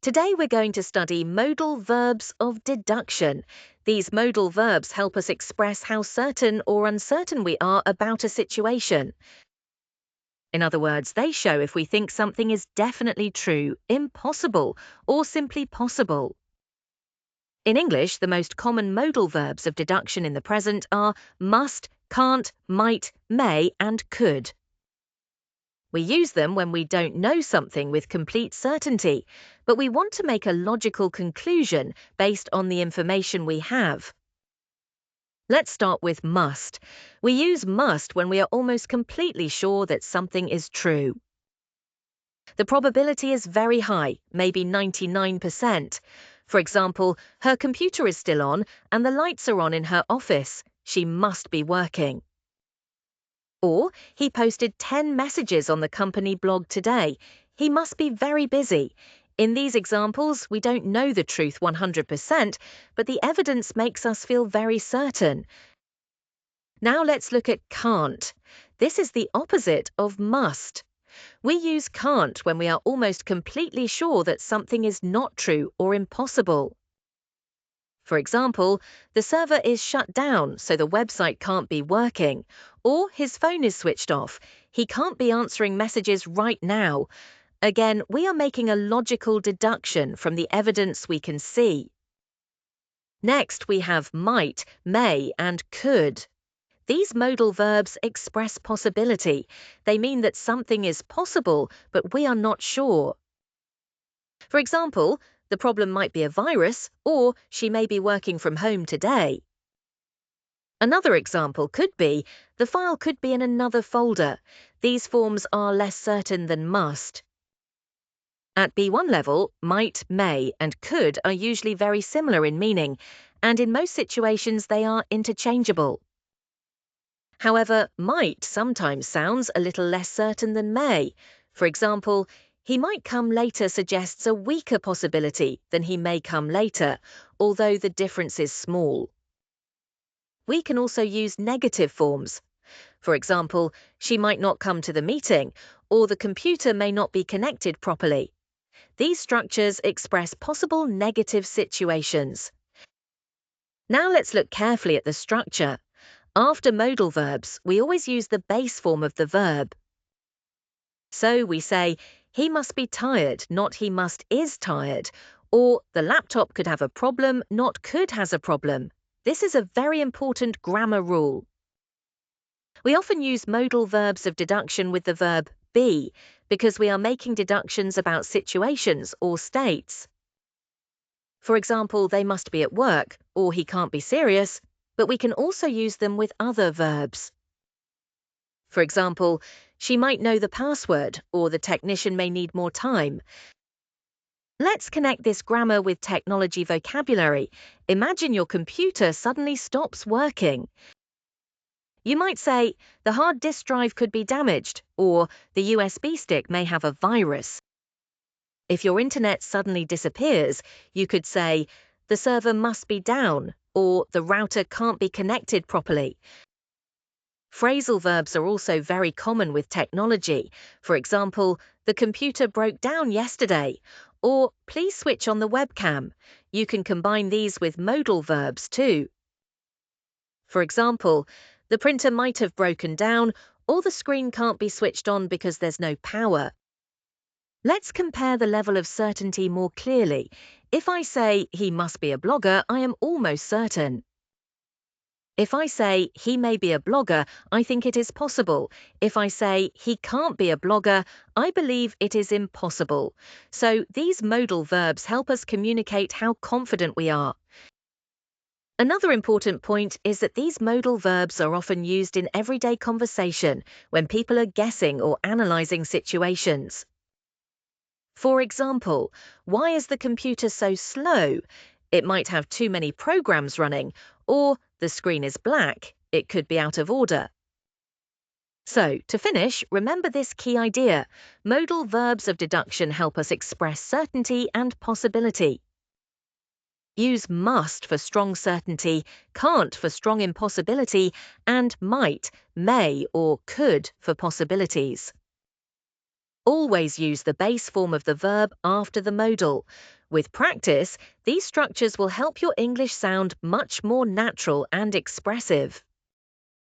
Today we're going to study modal verbs of deduction. These modal verbs help us express how certain or uncertain we are about a situation. In other words, they show if we think something is definitely true, impossible, or simply possible. In English, the most common modal verbs of deduction in the present are must, can't, might, may, and could. We use them when we don't know something with complete certainty, but we want to make a logical conclusion based on the information we have. Let's start with must. We use must when we are almost completely sure that something is true. The probability is very high, maybe 99%. For example, her computer is still on and the lights are on in her office. She must be working. Or, he posted 10 messages on the company blog today. He must be very busy. In these examples, we don't know the truth 100%, but the evidence makes us feel very certain. Now let's look at can't. This is the opposite of must. We use can't when we are almost completely sure that something is not true or impossible. For example, the server is shut down, so the website can't be working, or his phone is switched off. He can't be answering messages right now. Again, we are making a logical deduction from the evidence we can see. Next, we have might, may, and could. These modal verbs express possibility. They mean that something is possible, but we are not sure. For example, the problem might be a virus, or she may be working from home today. Another example could be, the file could be in another folder. These forms are less certain than must. At B1 level, might, may, and could are usually very similar in meaning, and in most situations they are interchangeable. However, might sometimes sounds a little less certain than may. For example, he might come later suggests a weaker possibility than he may come later, although the difference is small. We can also use negative forms. For example, she might not come to the meeting, or the computer may not be connected properly. These structures express possible negative situations. Now let's look carefully at the structure. After modal verbs, we always use the base form of the verb. So we say, he must be tired, not he must is tired, or the laptop could have a problem, not could has a problem. This is a very important grammar rule. We often use modal verbs of deduction with the verb be, because we are making deductions about situations or states. For example, they must be at work, or he can't be serious, but we can also use them with other verbs. For example, she might know the password, or the technician may need more time. Let's connect this grammar with technology vocabulary. Imagine your computer suddenly stops working. You might say, the hard disk drive could be damaged, or the USB stick may have a virus. If your internet suddenly disappears, you could say, the server must be down, or the router can't be connected properly. Phrasal verbs are also very common with technology. For example, the computer broke down yesterday, or please switch on the webcam. You can combine these with modal verbs too. For example, the printer might have broken down, or the screen can't be switched on because there's no power. Let's compare the level of certainty more clearly. If I say, he must be a blogger, I am almost certain. If I say, he may be a blogger, I think it is possible. If I say, he can't be a blogger, I believe it is impossible. So these modal verbs help us communicate how confident we are. Another important point is that these modal verbs are often used in everyday conversation when people are guessing or analyzing situations. For example, why is the computer so slow? It might have too many programs running, or the screen is black, it could be out of order. So, to finish, remember this key idea. Modal verbs of deduction help us express certainty and possibility. Use must for strong certainty, can't for strong impossibility, and might, may, or could for possibilities. Always use the base form of the verb after the modal. With practice, these structures will help your English sound much more natural and expressive.